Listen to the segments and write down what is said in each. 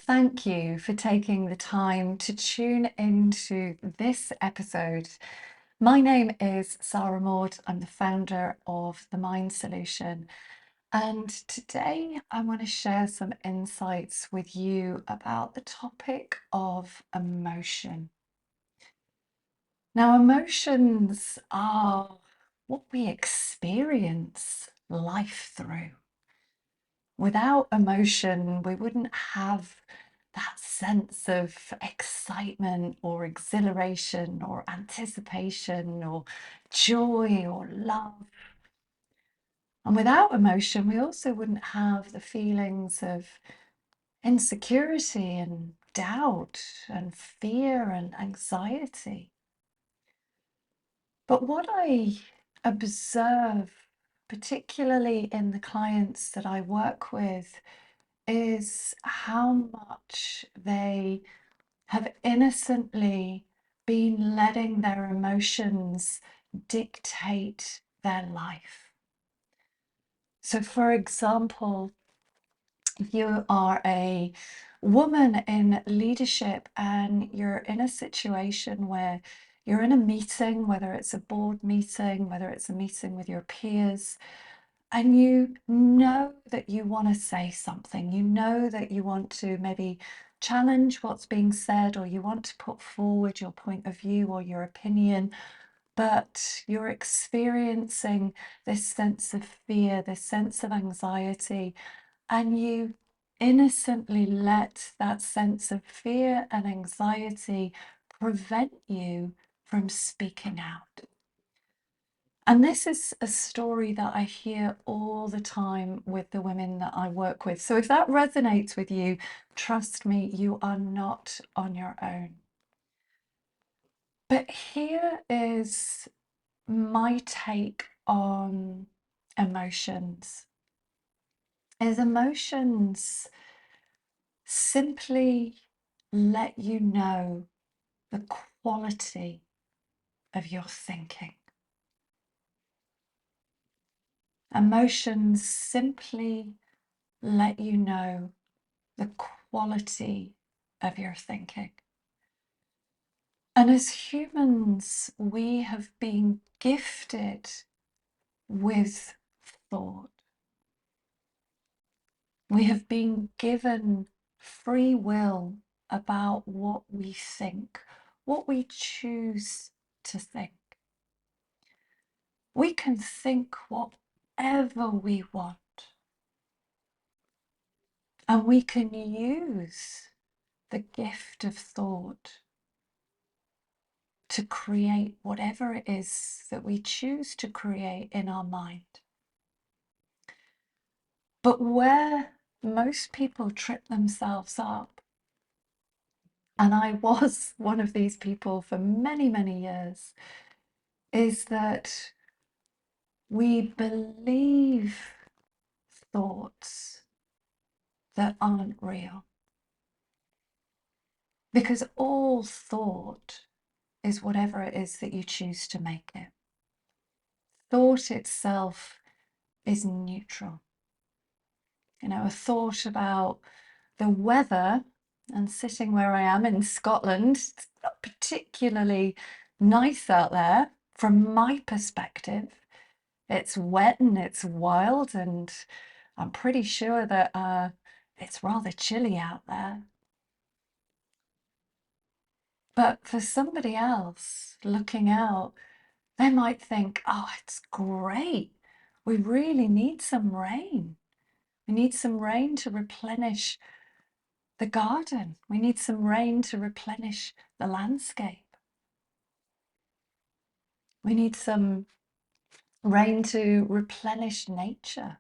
Thank you for taking the time to tune into this episode. My name is Sarah Maud. I'm the founder of The Mind Solution. And today I want to share some insights with you about the topic of emotion. Now, emotions are what we experience life through. Without emotion, we wouldn't have that sense of excitement or exhilaration or anticipation or joy or love. And without emotion, we also wouldn't have the feelings of insecurity and doubt and fear and anxiety. But what I observe, particularly in the clients that I work with, is how much they have innocently been letting their emotions dictate their life. So, for example, if you are a woman in leadership and you're in a situation where you're in a meeting, whether it's a board meeting, whether it's a meeting with your peers, and you know that you want to say something, you know that you want to maybe challenge what's being said, or you want to put forward your point of view or your opinion, but you're experiencing this sense of fear, this sense of anxiety, and you innocently let that sense of fear and anxiety prevent you from speaking out. And this is a story that I hear all the time with the women that I work with. So if that resonates with you, trust me, you are not on your own. But here is my take on emotions. Is emotions simply let you know the quality of your thinking. Emotions simply let you know the quality of your thinking. And as humans, we have been gifted with thought. We have been given free will about what we think, what we choose to think. We can think whatever we want, and we can use the gift of thought to create whatever it is that we choose to create in our mind. But where most people trip themselves up, and I was one of these people for many, many years, is that we believe thoughts that aren't real. Because all thought is whatever it is that you choose to make it. Thought itself is neutral. You know, a thought about the weather, and sitting where I am in Scotland, it's not particularly nice out there from my perspective. It's wet and it's wild, and I'm pretty sure that it's rather chilly out there. But for somebody else looking out, they might think, oh, it's great. We really need some rain. We need some rain to replenish the garden. We need some rain to replenish the landscape. We need some rain to replenish nature.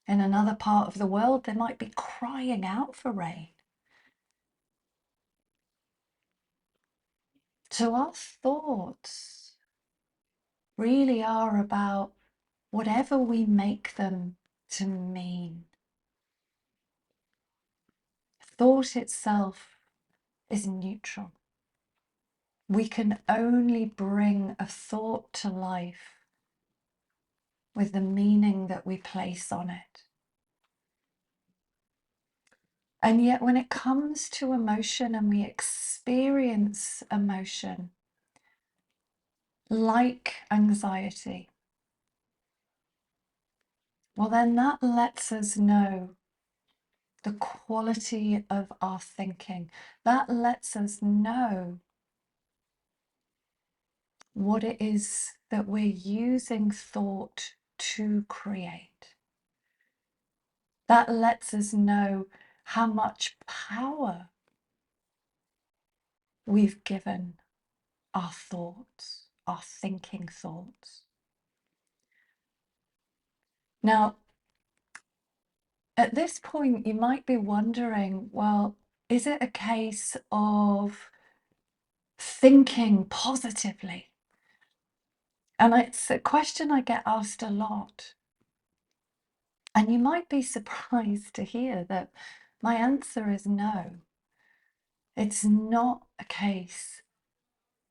In another part of the world, they might be crying out for rain. So our thoughts really are about whatever we make them to mean. Thought itself is neutral. We can only bring a thought to life with the meaning that we place on it. And yet, when it comes to emotion and we experience emotion like anxiety, well, then that lets us know the quality of our thinking. That lets us know what it is that we're using thought to create. That lets us know how much power we've given our thoughts, our thinking thoughts. Now, at this point, you might be wondering, well, is it a case of thinking positively? And it's a question I get asked a lot. And you might be surprised to hear that my answer is no. It's not a case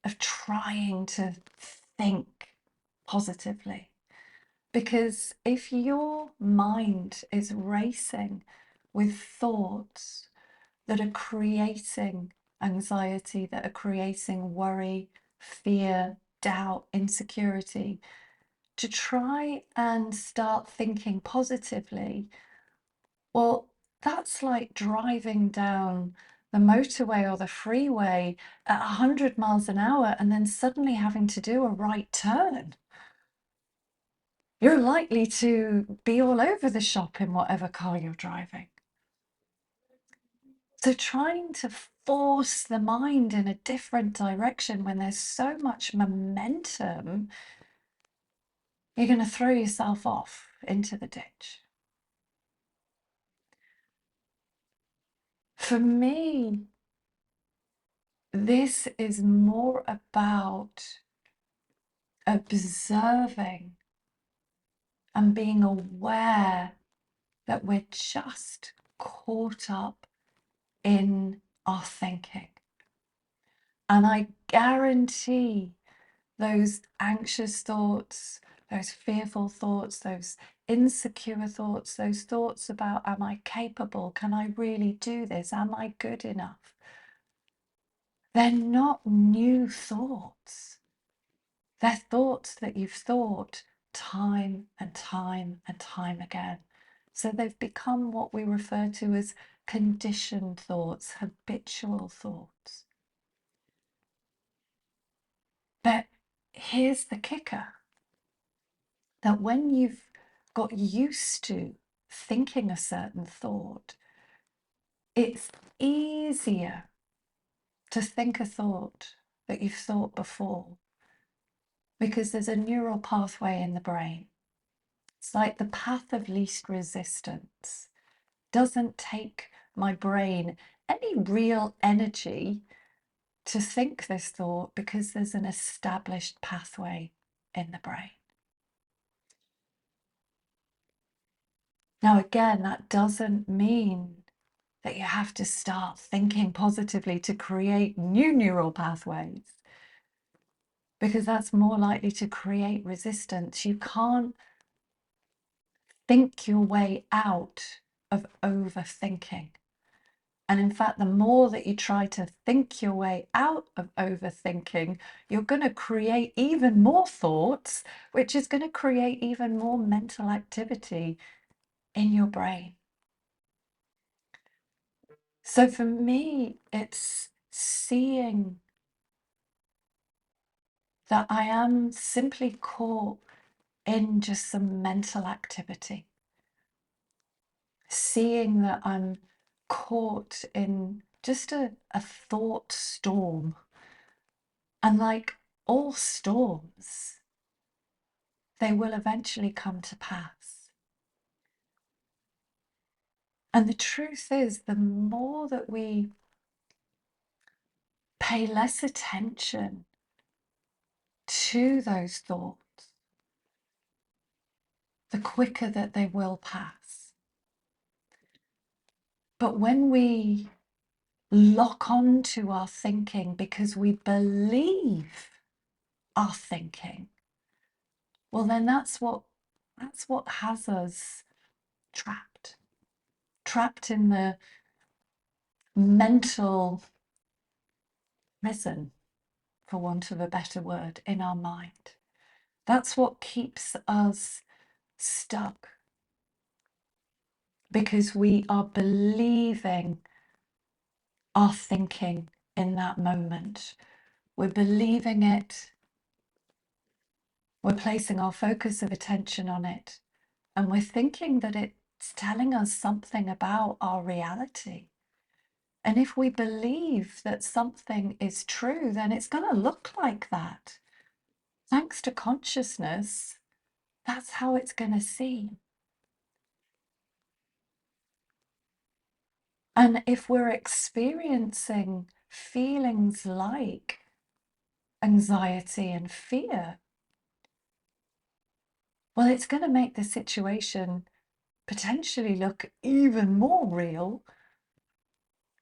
of trying to think positively. Because if your mind is racing with thoughts that are creating anxiety, that are creating worry, fear, doubt, insecurity, to try and start thinking positively, well, that's like driving down the motorway or the freeway at 100 miles an hour and then suddenly having to do a right turn. You're likely to be all over the shop in whatever car you're driving. So trying to force the mind in a different direction when there's so much momentum, you're going to throw yourself off into the ditch. For me, this is more about observing and being aware that we're just caught up in our thinking. And I guarantee those anxious thoughts, those fearful thoughts, those insecure thoughts, those thoughts about, am I capable? Can I really do this? Am I good enough? They're not new thoughts. They're thoughts that you've thought time and time and time again. So they've become what we refer to as conditioned thoughts, habitual thoughts. But here's the kicker, that when you've got used to thinking a certain thought, it's easier to think a thought that you've thought before because there's a neural pathway in the brain. It's like the path of least resistance. Doesn't take my brain any real energy to think this thought because there's an established pathway in the brain. Now, again, that doesn't mean that you have to start thinking positively to create new neural pathways, because that's more likely to create resistance. You can't think your way out of overthinking. And in fact, the more that you try to think your way out of overthinking, you're going to create even more thoughts, which is going to create even more mental activity in your brain. So for me, it's seeing that I am simply caught in just some mental activity. Seeing that I'm caught in just a thought storm. And like all storms, they will eventually come to pass. And the truth is, the more that we pay less attention to those thoughts, the quicker that they will pass. But when we lock on to our thinking because we believe our thinking, well, then that's what has us trapped in the mental prison, for want of a better word, in our mind. That's what keeps us stuck, because we are believing our thinking in that moment. We're believing it, we're placing our focus of attention on it, and we're thinking that it's telling us something about our reality. And if we believe that something is true, then it's going to look like that. Thanks to consciousness, that's how it's going to seem. And if we're experiencing feelings like anxiety and fear, well, it's going to make the situation potentially look even more real,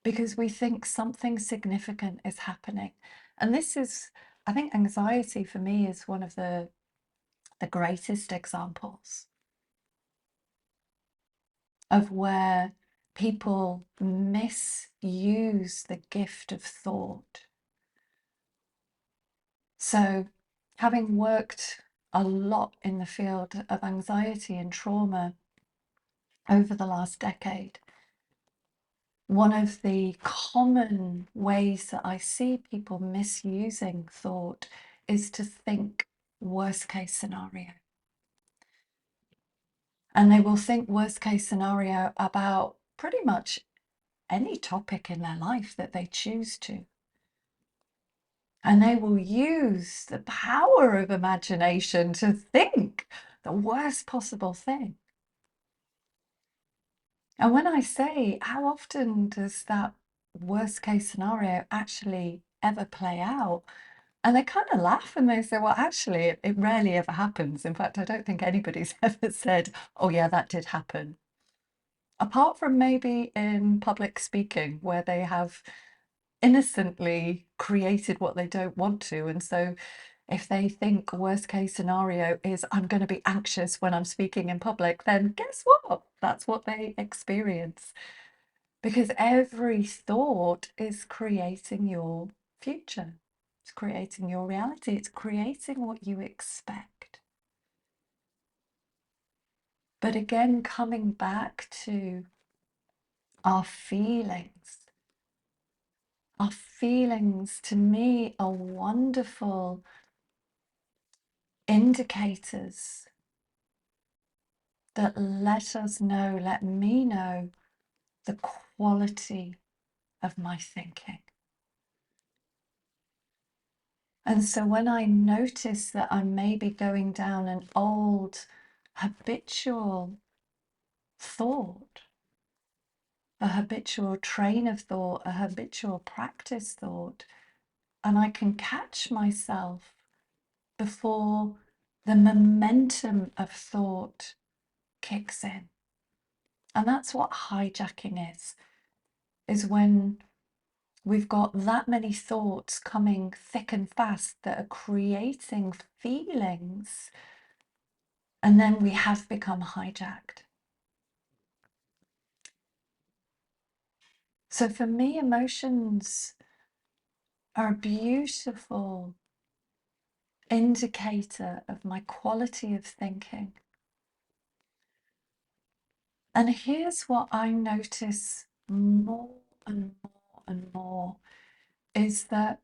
because we think something significant is happening. And this is, I think anxiety for me is one of the greatest examples of where people misuse the gift of thought. So, having worked a lot in the field of anxiety and trauma over the last decade, one of the common ways that I see people misusing thought is to think worst case scenario. And they will think worst case scenario about pretty much any topic in their life that they choose to. And they will use the power of imagination to think the worst possible thing. And when I say, how often does that worst case scenario actually ever play out? And they kind of laugh and they say, well, actually, it rarely ever happens. In fact, I don't think anybody's ever said, oh, yeah, that did happen. Apart from maybe in public speaking, where they have innocently created what they don't want to. And so if they think worst case scenario is I'm going to be anxious when I'm speaking in public, then guess what? That's what they experience. Because every thought is creating your future. It's creating your reality. It's creating what you expect. But again, coming back to our feelings. Our feelings, to me, are wonderful indicators that let us know, let me know the quality of my thinking. And so when I notice that I'm maybe going down an old habitual thought, a habitual train of thought, a habitual practice thought, and I can catch myself before the momentum of thought kicks in. And that's what hijacking is when we've got that many thoughts coming thick and fast that are creating feelings, and then we have become hijacked. So for me, emotions are a beautiful indicator of my quality of thinking. And here's what I notice more and more and more is that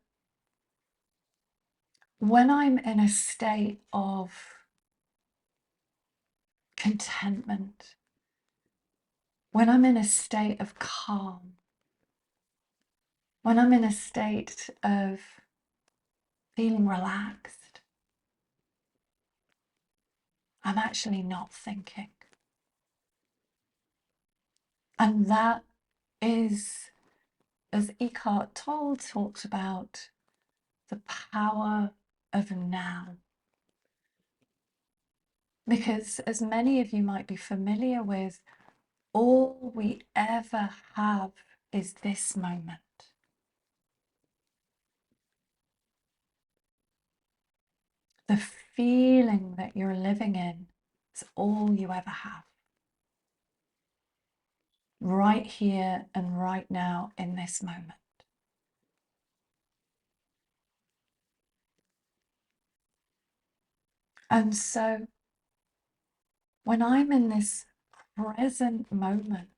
when I'm in a state of contentment, when I'm in a state of calm, when I'm in a state of feeling relaxed, I'm actually not thinking. And that is, as Eckhart Tolle talked about, the power of now. Because as many of you might be familiar with, all we ever have is this moment. The feeling that you're living in is all you ever have. right here and right now in this moment. And so when I'm in this present moment,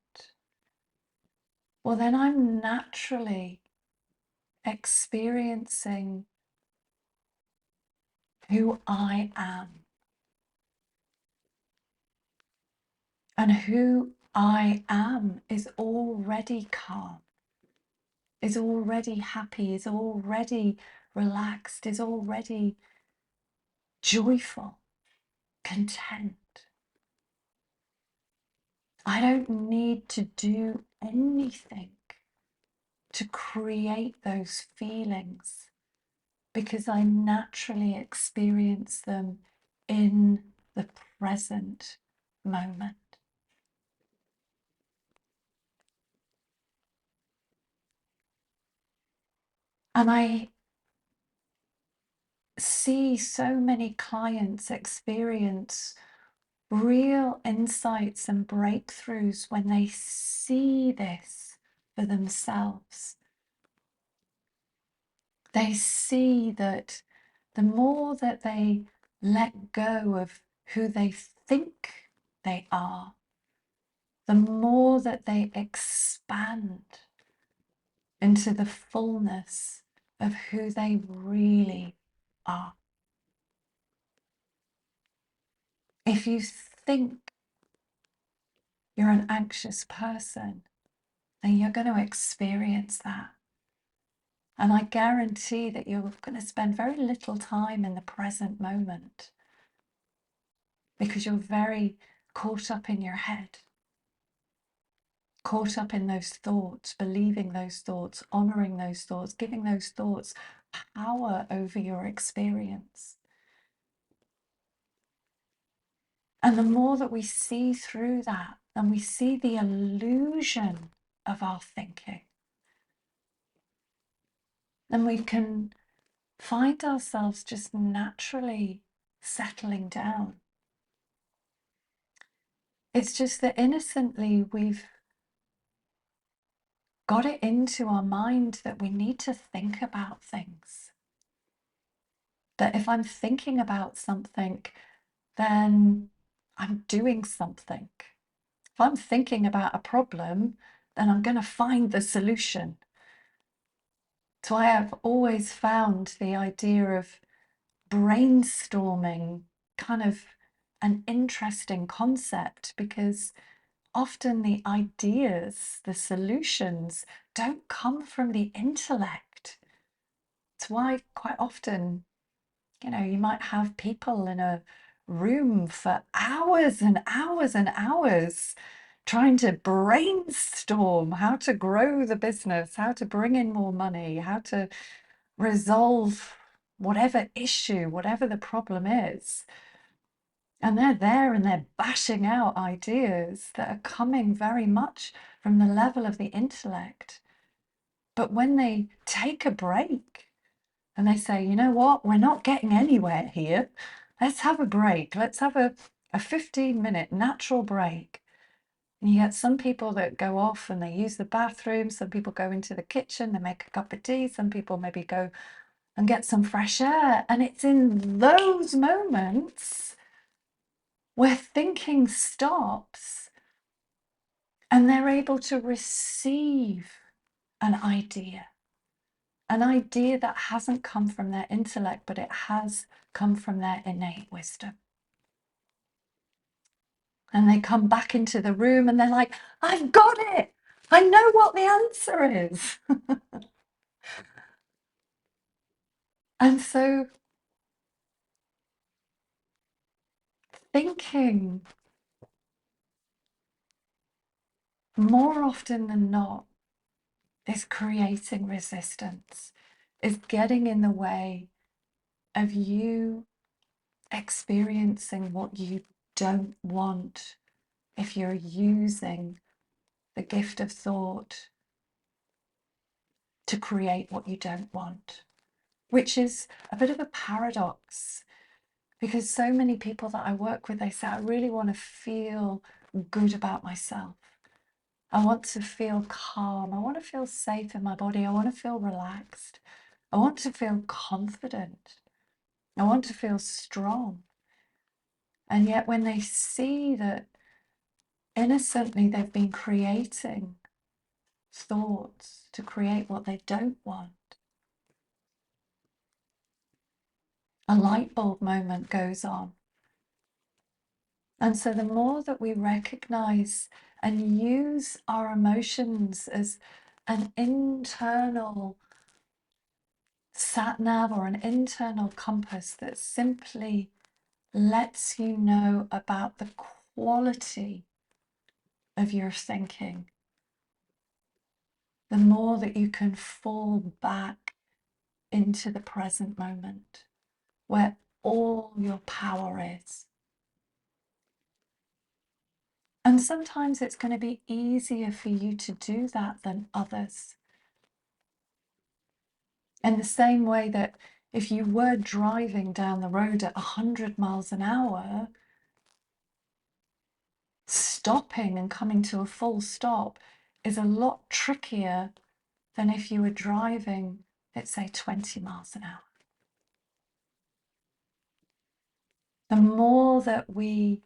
well, then I'm naturally experiencing who I am. And who I am is already calm, is already happy, is already relaxed, is already joyful, content. I don't need to do anything to create those feelings because I naturally experience them in the present moment. And I see so many clients experience real insights and breakthroughs when they see this for themselves. They see that the more that they let go of who they think they are, the more that they expand into the fullness of who they really are. If you think you're an anxious person, then you're going to experience that. And I guarantee that you're going to spend very little time in the present moment because you're very caught up in your head, caught up in those thoughts, believing those thoughts, honoring those thoughts, giving those thoughts power over your experience. And the more that we see through that, and we see the illusion of our thinking, then we can find ourselves just naturally settling down. It's just that innocently we've got it into our mind that we need to think about things. That if I'm thinking about something, then I'm doing something. If I'm thinking about a problem, then I'm going to find the solution. So I have always found the idea of brainstorming kind of an interesting concept because often the ideas, the solutions don't come from the intellect. It's why quite often, you might have people in a room for hours and hours and hours trying to brainstorm how to grow the business, how to bring in more money, how to resolve whatever issue, whatever the problem is. And they're there and they're bashing out ideas that are coming very much from the level of the intellect. But when they take a break and they say, you know what, we're not getting anywhere here. Let's have a break. Let's have a 15-minute natural break. And you get some people that go off and they use the bathroom. Some people go into the kitchen, they make a cup of tea. Some people maybe go and get some fresh air. And it's in those moments where thinking stops and they're able to receive an idea that hasn't come from their intellect, but it has come from their innate wisdom. And they come back into the room and they're like, I've got it. I know what the answer is. And so thinking more often than not is creating resistance, is getting in the way of you experiencing what you don't want if you're using the gift of thought to create what you don't want, which is a bit of a paradox because so many people that I work with, they say, I really want to feel good about myself. I want to feel calm. I want to feel safe in my body. I want to feel relaxed. I want to feel confident. I want to feel strong. And yet, when they see that innocently they've been creating thoughts to create what they don't want, a light bulb moment goes on. And so the more that we recognize and use our emotions as an internal sat nav or an internal compass that simply lets you know about the quality of your thinking, the more that you can fall back into the present moment where all your power is. And sometimes it's going to be easier for you to do that than others. In the same way that if you were driving down the road at 100 miles an hour, stopping and coming to a full stop is a lot trickier than if you were driving at, say, 20 miles an hour. The more that we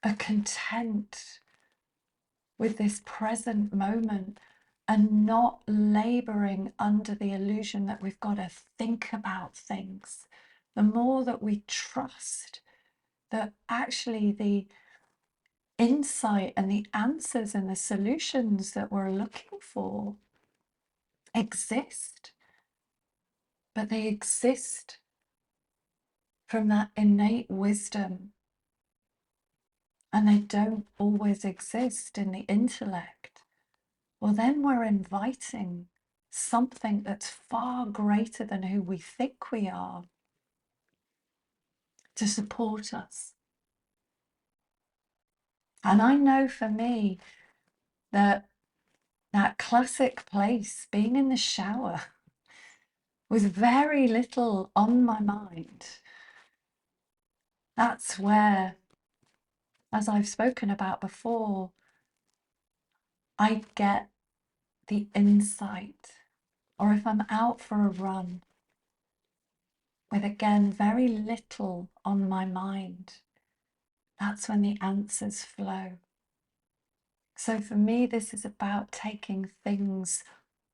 are content with this present moment and not laboring under the illusion that we've got to think about things, the more that we trust that actually the insight and the answers and the solutions that we're looking for exist, but they exist from that innate wisdom, and they don't always exist in the intellect. Well, then we're inviting something that's far greater than who we think we are to support us. And I know for me that that classic place, being in the shower, with very little on my mind. That's where, as I've spoken about before, I get the insight. Or if I'm out for a run with, again, very little on my mind, that's when the answers flow. So for me, this is about taking things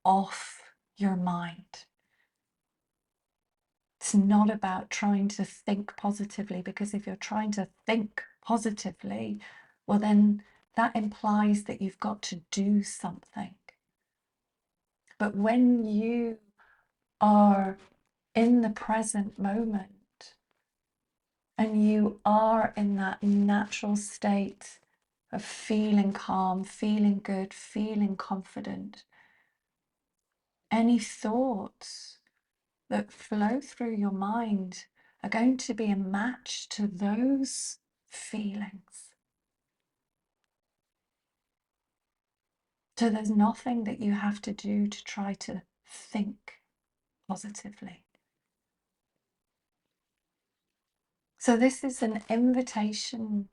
off your mind. It's not about trying to think positively, because if you're trying to think positively, well, then that implies that you've got to do something. But when you are in the present moment and you are in that natural state of feeling calm, feeling good, feeling confident, any thoughts that flow through your mind are going to be a match to those feelings. So there's nothing that you have to do to try to think positively. So this is an invitation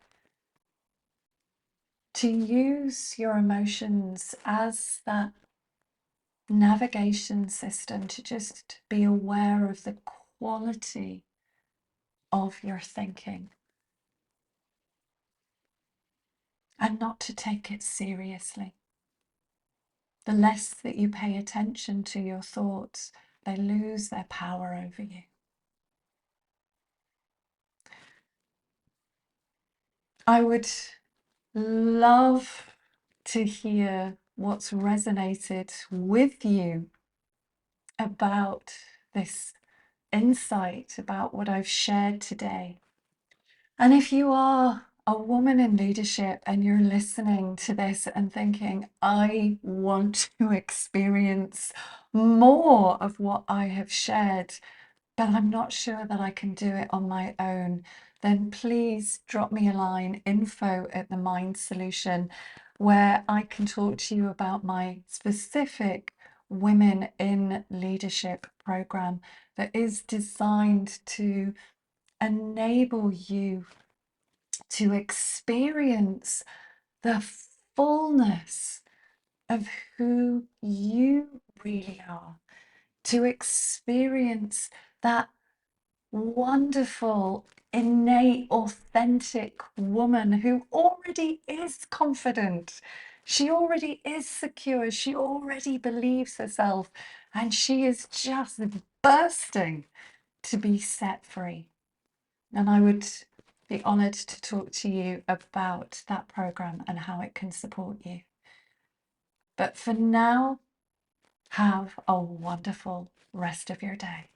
to use your emotions as that navigation system, to just be aware of the quality of your thinking and not to take it seriously. The less that you pay attention to your thoughts, they lose their power over you. I would love to hear what's resonated with you about this insight, about what I've shared today. And if you are a woman in leadership and you're listening to this and thinking, I want to experience more of what I have shared, but I'm not sure that I can do it on my own, then please drop me a line, info@the Mind Solution, where I can talk to you about my specific Women in Leadership program that is designed to enable you to experience the fullness of who you really are, to experience that wonderful, innate, authentic woman who already is confident. She already is secure. She already believes herself, and she is just bursting to be set free. And I would be honoured to talk to you about that program and how it can support you. But for now, have a wonderful rest of your day.